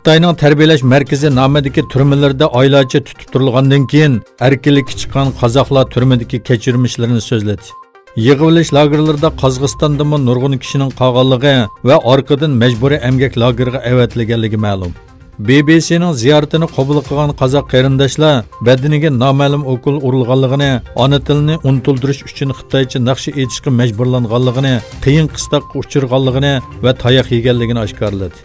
Xitoyning tarbiyalash markazi nomidagi turmalarda oylarcha tutib turilgandan keyin erkinlikka chiqqan qozoqlar turmadagi kechirmishlarini so'zladi. Yig'ilish lagerlarida Qozog'istondami nurg'un kishining qolganligi va orqadan majburiy emgak lageriga avatilganligi ma'lum. BBC'ning ziyoratini qabul qilgan qozoq qarindoshlar badaniga noma'lum o'kul urilganligini, ona tilini unutiltirish uchun xitoycha naqsha aytishga majburlanganligini, qiyin qistoqqa uchirganligini va tayoq yeganligini oshkorladi.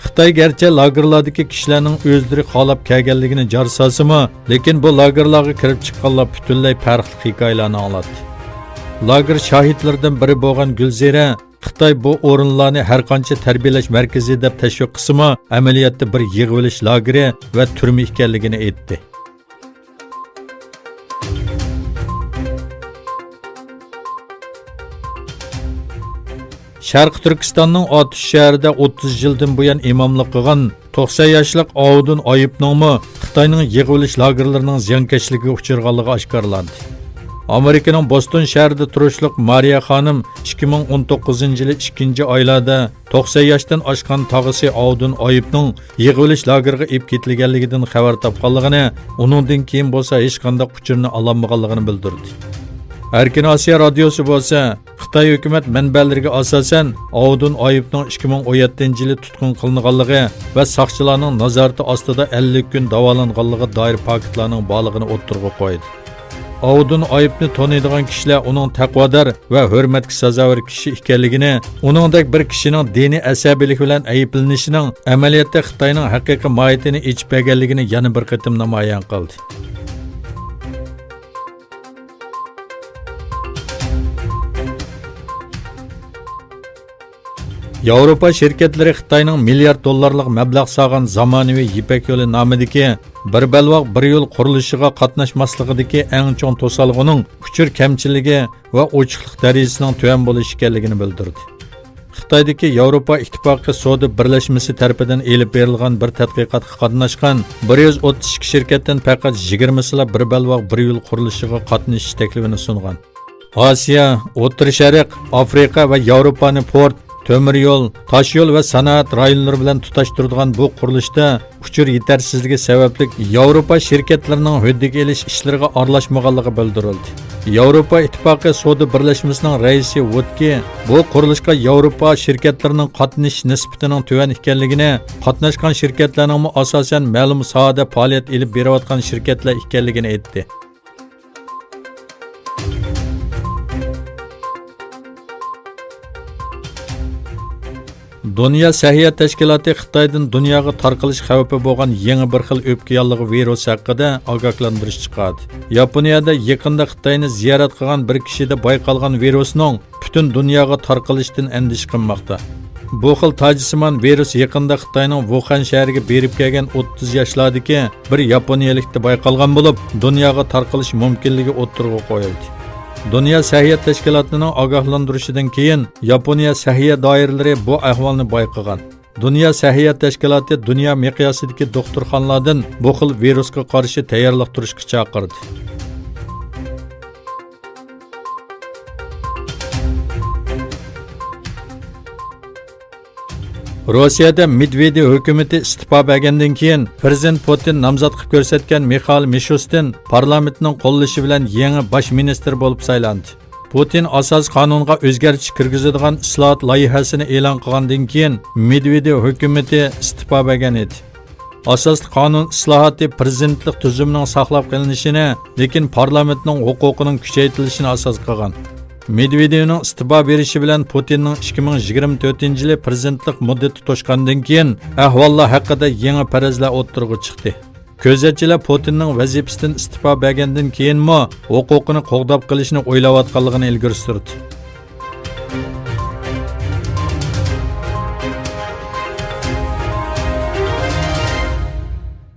Xitoy garchi lagerlardagi kishilarning o'zlari xohlab kelganligini jar solsa-mu, lekin bu lagerlarga kirib chiqqanlar butunlay farqli hikoyalarni anglatdi. Lager shohidlaridan biri bo'lgan Gulzira Xitoy bu o'rinlarni har qancha tarbiyalash markazi deb tashviq qilsa-mu, amaliyotda bir yig'ilish lageri va turma ekanligini aytdi. Sharq Turkistonning Otish shahrida 30 yildan buyon imomlik qilgan 90 yoshli Ovdun Oyibningmi Xitoyning yig'ilish lagerlarining ziyonkashligiga uchirganligi oshkorlandi. Amerikaning Boston shahrida turishliq Mariya xonim 2019-yili 2-oylarda 90 yoshdan oshgan tog'isi Ovdun Oyibning yig'ilish lageriga ib ketilganligidan xabar topganligini, uningdan keyin bo'lsa hech qanday uchurni olmaganligini bildirdi. Erkin Osiyo radiosi bo'lsa, Xitoy hukumat manbalariga asosan Ovdun Oyibning 2017-yili tutqun qilinganligi va soqchilarning nazorati ostida 50 kun davolanganligi doir faktlarning borlig'ini o'ttirg'a qo'ydi. Ovdun Oyibni taniydigan kishilar uning taqvodor va hurmatga sazovor kishi ekanligini, uningdek bir kishining diniy asabiylik bilan ayblanishining amaliyotda Xitoyning haqiqiy mohiyatini ichib berganligini yana bir qatim namoyon qildi. Yevropa şirketlari Xitoyning milliard dollarlik mablag' solgan zamonaviy Ipak yo'li nomidagi bir balvoq bir yo'l qurilishiga qatnashmasligidagi eng chong to'salg'ining uchur kamchiligi va ochiqlik darajasining tuvan bo'lishi ekanligini bildirdi. Xitoydagi Yevropa Ittifoqi savdo birlashmasi tomonidan elib berilgan bir tadqiqotga qatnashgan 132 shirkatdan faqat 20sila bir balvoq bir yo'l qurilishiga qatnashish taklifini sungan. Osiyo, O'rta Sharq, Afrika va Yevropaning port, Tömür yo'l, tosh yo'l va sanoat rayonlari bilan tutashtiradigan bu qurilishda uchur yetarsizligi sababli Yevropa shirkatlarining huddiga elish ishlariga aralashmaganligi bildirildi. Yevropa Ittifoqi savdo birlashmasining raisi Votki bu qurilishga Yevropa shirkatlarining qatnashish nisbatining tuvan ekanligini, qatnashgan shirkatlarning asosan ma'lum sohada faoliyat olib berayotgan shirkatlar ekanligini aytdi. Dünya Səhiyyə Təşkilatı Xitoydan dunyoga tarqalish xavfi bo'lgan yangi bir xil o'pka yollig'i virus haqida ogohlantirish chiqardi. Yaponiyada yaqinda Xitoyni ziyorat qilgan bir kishida bayqalgan virusning butun dunyoga tarqalishidan andish qilmoqda. Bu xil tajisimon virus yaqinda Xitoyning Wuhan shahriga berib kelgan 30 yoshlardagi bir yaponiyalikda bayqalgan bo'lib, dunyoga tarqalish mumkinligi o'ttirg'a qo'yildi. Dünya Səhiyyə Təşkilatı'nın ogohlantirishidan keyin Yaponiya səhiyyə doiralari bu ahvolni bayqagan. Dünya Səhiyyə Təşkilatı dunyo miqyosidagi doktorxonalardan bu xil virusga qarshi tayyorlik turishga chaqirdi. Rossiyada Medvedev hukumati istifa bergandan keyin Prezident Putin nomzod qilib ko'rsatgan Mikhail Mishustin parlamentning qo'llashi bilan yangi bosh ministr bo'lib saylandi. Putin asos qonunga o'zgartirish kirgizadigan islohot loyihasini e'lon qilgandan keyin Medvedev hukumati istifa bergan edi. Asosli qonun islohoti prezidentlik tuzumning saqlab qolinishini, lekin parlamentning huquqining kuchaytirilishini asos qilgan. Medvedevning istifa berishi bilan Putinning 2024-yili prezidentlik muddati to'shqandan keyin ahvollar haqida yangi farazlar o'ttirg'i chiqdi. Ko'zatchilar Putinning vazifasidan istifa bergandan keyinmi huquqini qo'g'dab qilishni o'ylayotganligini ilgari surdi.